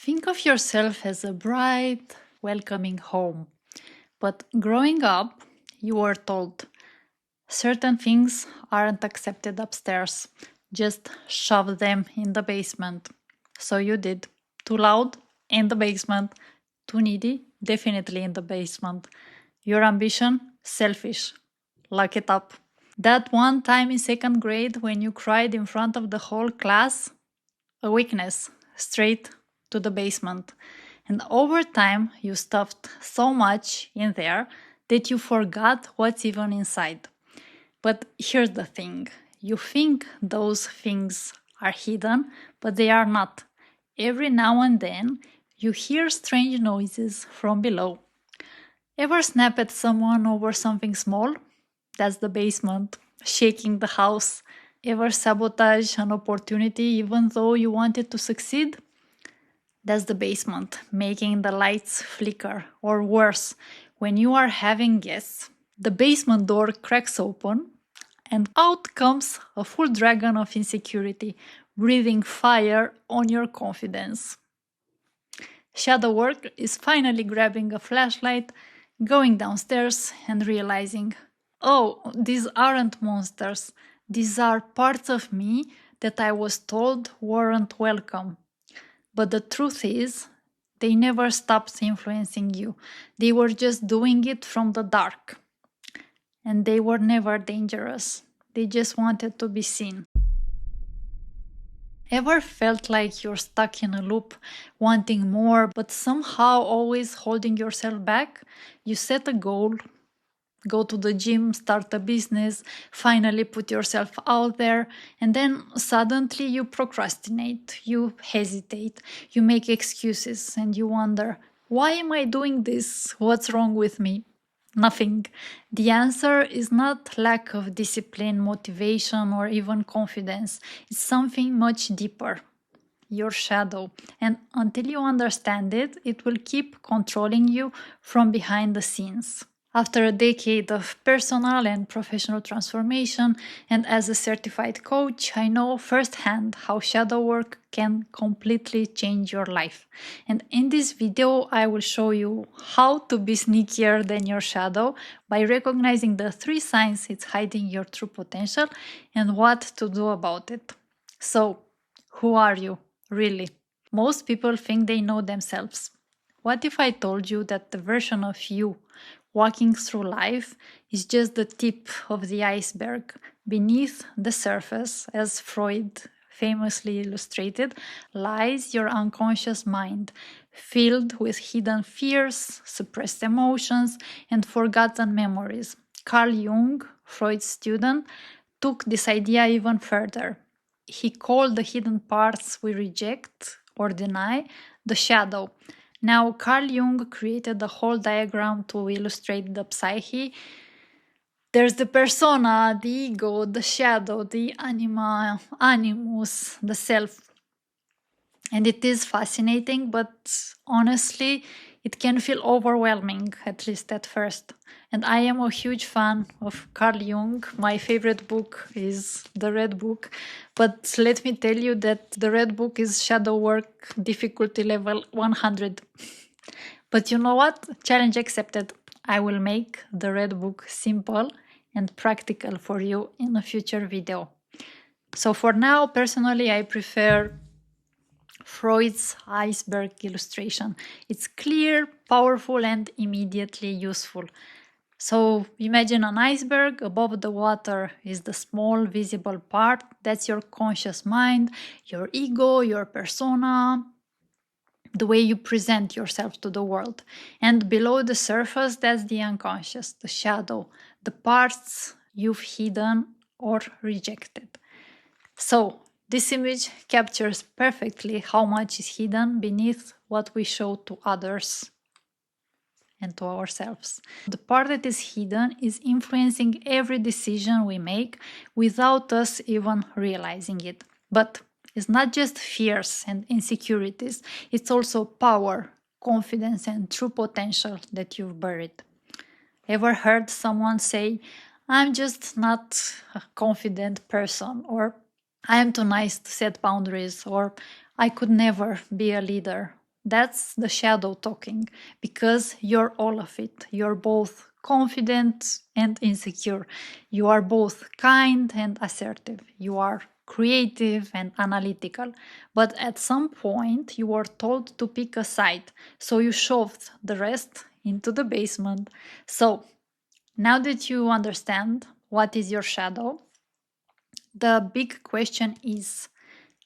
Think of yourself as a bright, welcoming home. But growing up, you were told certain things aren't accepted upstairs. Just shove them in the basement. So you did. Too loud? In the basement. Too needy? Definitely in the basement. Your ambition? Selfish. Lock it up. That one time in second grade when you cried in front of the whole class? A weakness. Straight to the basement. And over time, you stuffed so much in there that you forgot what's even inside. But here's the thing, you think those things are hidden, but they are not. Every now and then, you hear strange noises from below. Ever snap at someone over something small? That's the basement, shaking the house. Ever sabotage an opportunity even though you wanted to succeed? That's the basement, making the lights flicker. Or worse, when you are having guests, the basement door cracks open and out comes a full dragon of insecurity, breathing fire on your confidence. Shadow work is finally grabbing a flashlight, going downstairs and realizing, oh, these aren't monsters. These are parts of me that I was told weren't welcome. But the truth is, they never stopped influencing you. They were just doing it from the dark. And they were never dangerous. They just wanted to be seen. Ever felt like you're stuck in a loop, wanting more, but somehow always holding yourself back? You set a goal, go to the gym, start a business, finally put yourself out there, and then suddenly you procrastinate, you hesitate, you make excuses, and you wonder, why am I doing this? What's wrong with me? Nothing. The answer is not lack of discipline, motivation, or even confidence. It's something much deeper. Your shadow. And until you understand it, it will keep controlling you from behind the scenes. After a decade of personal and professional transformation, and as a certified coach, I know firsthand how shadow work can completely change your life. And in this video, I will show you how to be sneakier than your shadow by recognizing the 3 signs it's hiding your true potential and what to do about it. So, who are you, really? Most people think they know themselves. What if I told you that the version of you walking through life is just the tip of the iceberg? Beneath the surface, as Freud famously illustrated, lies your unconscious mind, filled with hidden fears, suppressed emotions, and forgotten memories. Carl Jung, Freud's student, took this idea even further. He called the hidden parts we reject or deny the shadow. Now, Carl Jung created a whole diagram to illustrate the psyche. There's the persona, the ego, the shadow, the anima, animus, the self. And it is fascinating, but honestly, it can feel overwhelming, at least at first. And I am a huge fan of Carl Jung. My favorite book is The Red Book. But let me tell you that The Red Book is shadow work difficulty level 100. But you know what? Challenge accepted. I will make The Red Book simple and practical for you in a future video. So for now, personally, I prefer Freud's Iceberg illustration. It's clear, powerful, and immediately useful. So imagine an iceberg. Above the water is the small visible part. That's your conscious mind, your ego, your persona, the way you present yourself to the world. And below the surface, that's the unconscious, the shadow, the parts you've hidden or rejected. So this image captures perfectly how much is hidden beneath what we show to others and to ourselves. The part that is hidden is influencing every decision we make without us even realizing it. But it's not just fears and insecurities, it's also power, confidence, and true potential that you've buried. Ever heard someone say, I'm just not a confident person, or I am too nice to set boundaries, or I could never be a leader? That's the shadow talking, because you're all of it. You're both confident and insecure. You are both kind and assertive. You are creative and analytical. But at some point, you were told to pick a side, so you shoved the rest into the basement. So, now that you understand what is your shadow, the big question is,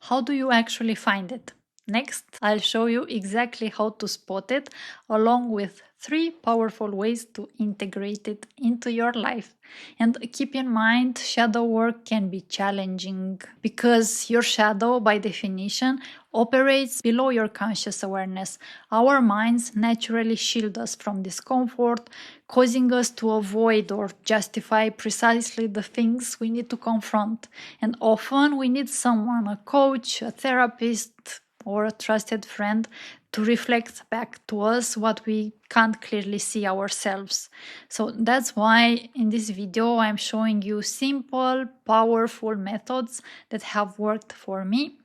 how do you actually find it? Next, I'll show you exactly how to spot it, along with 3 powerful ways to integrate it into your life. And keep in mind, shadow work can be challenging because your shadow, by definition, operates below your conscious awareness. Our minds naturally shield us from discomfort, causing us to avoid or justify precisely the things we need to confront. And often we need someone, a coach, a therapist, or a trusted friend, to reflect back to us what we can't clearly see ourselves. So that's why in this video I'm showing you simple, powerful methods that have worked for me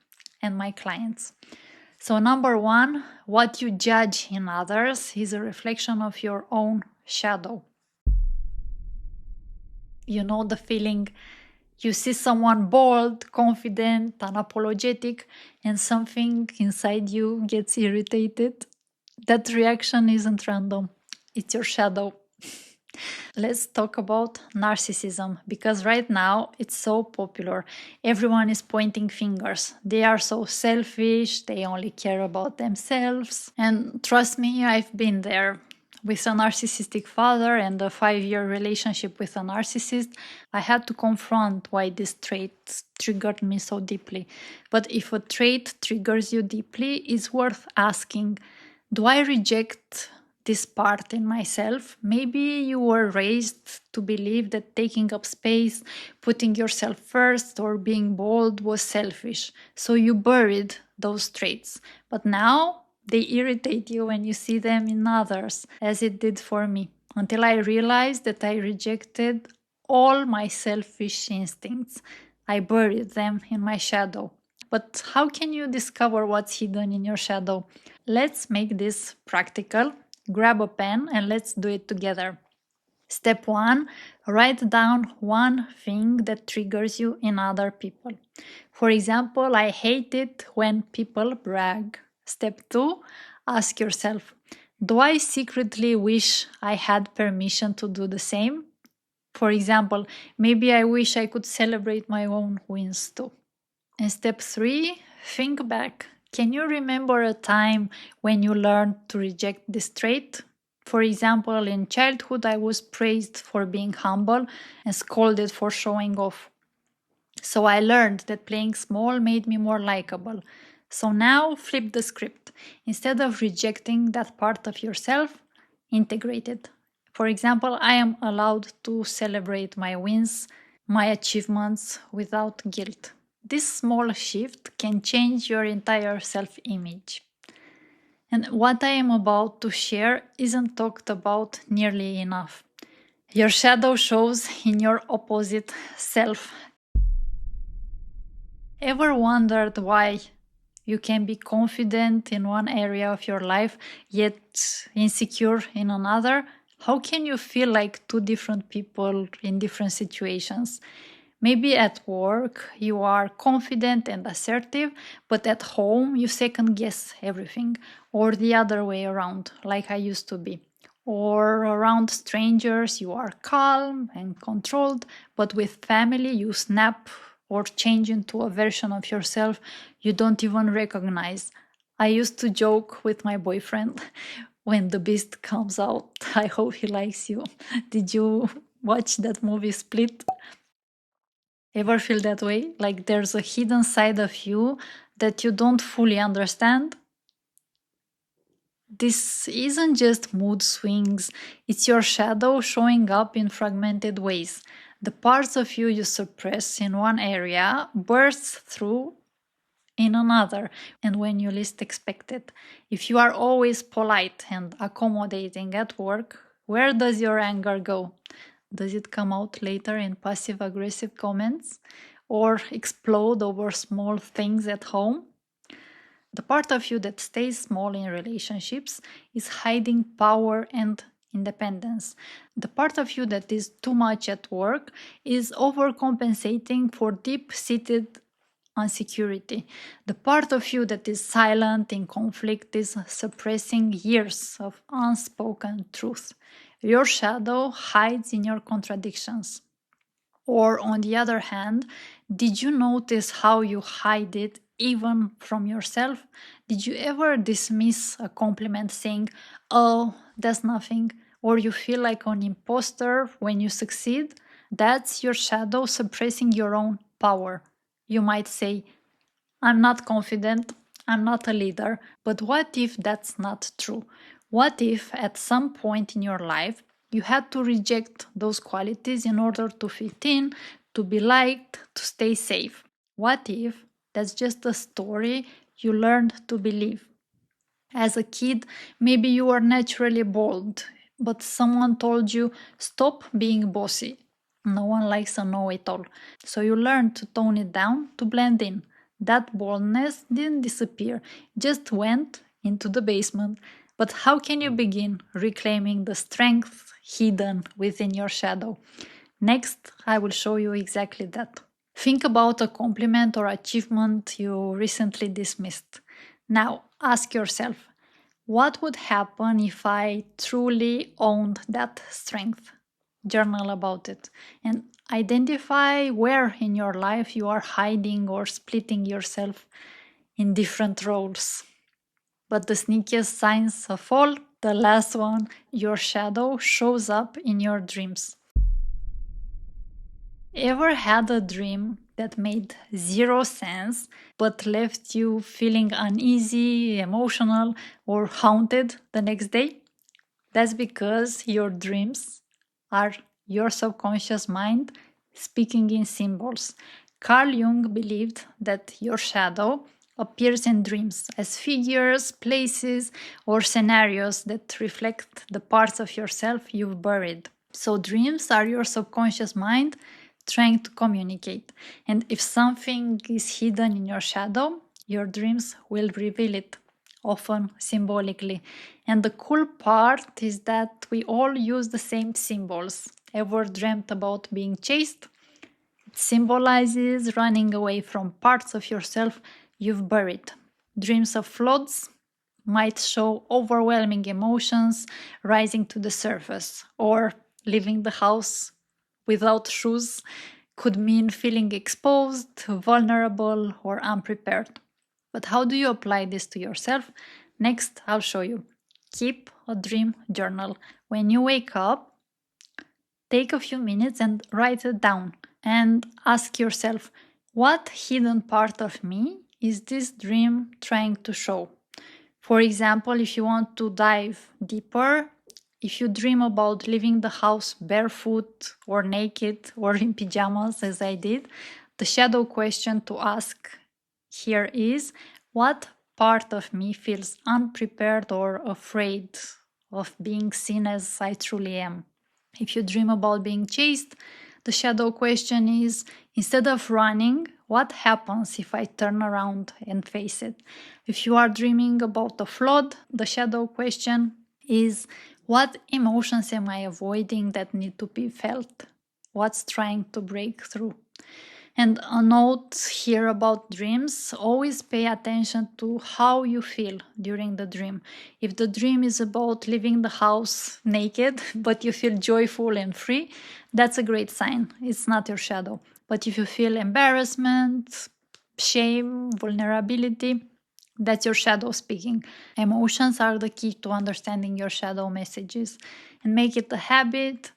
and my clients. So, number 1, what you judge in others is a reflection of your own shadow. You know the feeling, you see someone bold, confident, unapologetic, and something inside you gets irritated. That reaction isn't random, it's your shadow. Let's talk about narcissism, because right now it's so popular. Everyone is pointing fingers. They are so selfish, they only care about themselves. And trust me, I've been there. With a narcissistic father and a 5-year relationship with a narcissist, I had to confront why this trait triggered me so deeply. But if a trait triggers you deeply, it's worth asking, do I reject this part in myself? Maybe you were raised to believe that taking up space, putting yourself first, or being bold was selfish. So you buried those traits. But now they irritate you when you see them in others, as it did for me, until I realized that I rejected all my selfish instincts. I buried them in my shadow. But how can you discover what's hidden in your shadow? Let's make this practical. Grab a pen and let's do it together. Step 1, write down one thing that triggers you in other people. For example, I hate it when people brag. Step 2, ask yourself, do I secretly wish I had permission to do the same? For example, maybe I wish I could celebrate my own wins too. And step 3, think back. Can you remember a time when you learned to reject this trait? For example, in childhood, I was praised for being humble and scolded for showing off. So I learned that playing small made me more likable. So now flip the script. Instead of rejecting that part of yourself, integrate it. For example, I am allowed to celebrate my wins, my achievements without guilt. This small shift can change your entire self image. And what I am about to share isn't talked about nearly enough. Your shadow shows in your opposite self. Ever wondered why you can be confident in one area of your life, yet insecure in another? How can you feel like two different people in different situations? Maybe at work you are confident and assertive, but at home you second guess everything, or the other way around, like I used to be. Or around strangers you are calm and controlled, but with family you snap or change into a version of yourself you don't even recognize. I used to joke with my boyfriend, when the beast comes out, I hope he likes you. Did you watch that movie Split? Ever feel that way? Like there's a hidden side of you that you don't fully understand? This isn't just mood swings, it's your shadow showing up in fragmented ways. The parts of you suppress in one area bursts through in another, and when you least expect it. If you are always polite and accommodating at work, where does your anger go? Does it come out later in passive aggressive comments or explode over small things at home? The part of you that stays small in relationships is hiding power and independence. The part of you that is too much at work is overcompensating for deep seated insecurity. The part of you that is silent in conflict is suppressing years of unspoken truth. Your shadow hides in your contradictions. Or, on the other hand, did you notice how you hide it even from yourself? Did you ever dismiss a compliment saying, "Oh, that's nothing," or you feel like an imposter when you succeed? That's your shadow suppressing your own power. You might say, "I'm not confident, I'm not a leader," but what if that's not true? What if at some point in your life you had to reject those qualities in order to fit in, to be liked, to stay safe? What if that's just a story you learned to believe? As a kid, maybe you were naturally bold, but someone told you, "Stop being bossy." No one likes a know it all. So you learned to tone it down to blend in. That boldness didn't disappear, just went into the basement. But how can you begin reclaiming the strength hidden within your shadow? Next, I will show you exactly that. Think about a compliment or achievement you recently dismissed. Now, ask yourself, what would happen if I truly owned that strength? Journal about it and identify where in your life you are hiding or splitting yourself in different roles. But the sneakiest signs of all, the last one, your shadow shows up in your dreams. Ever had a dream that made zero sense but left you feeling uneasy, emotional, or haunted the next day? That's because your dreams are your subconscious mind speaking in symbols. Carl Jung believed that your shadow appears in dreams as figures, places, or scenarios that reflect the parts of yourself you've buried. So, dreams are your subconscious mind trying to communicate. And if something is hidden in your shadow, your dreams will reveal it, often symbolically. And the cool part is that we all use the same symbols. Ever dreamt about being chased? It symbolizes running away from parts of yourself you've buried. Dreams of floods might show overwhelming emotions rising to the surface, or leaving the house without shoes could mean feeling exposed, vulnerable, or unprepared. But how do you apply this to yourself? Next, I'll show you. Keep a dream journal. When you wake up, take a few minutes and write it down and ask yourself, what hidden part of me is this dream trying to show? For example, if you want to dive deeper, if you dream about leaving the house barefoot or naked or in pajamas, as I did, the shadow question to ask here is, what part of me feels unprepared or afraid of being seen as I truly am? If you dream about being chased, the shadow question is, instead of running, what happens if I turn around and face it? If you are dreaming about a flood, the shadow question is, what emotions am I avoiding that need to be felt? What's trying to break through? And a note here about dreams, always pay attention to how you feel during the dream. If the dream is about leaving the house naked, but you feel joyful and free, that's a great sign. It's not your shadow. But if you feel embarrassment, shame, vulnerability, that's your shadow speaking. Emotions are the key to understanding your shadow messages, and make it a habit,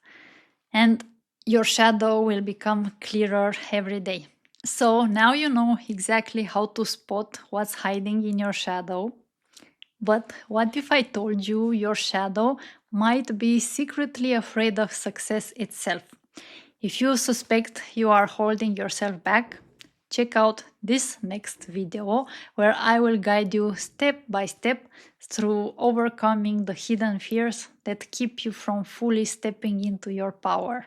and your shadow will become clearer every day. So now you know exactly how to spot what's hiding in your shadow. But what if I told you your shadow might be secretly afraid of success itself? If you suspect you are holding yourself back, check out this next video where I will guide you step by step through overcoming the hidden fears that keep you from fully stepping into your power.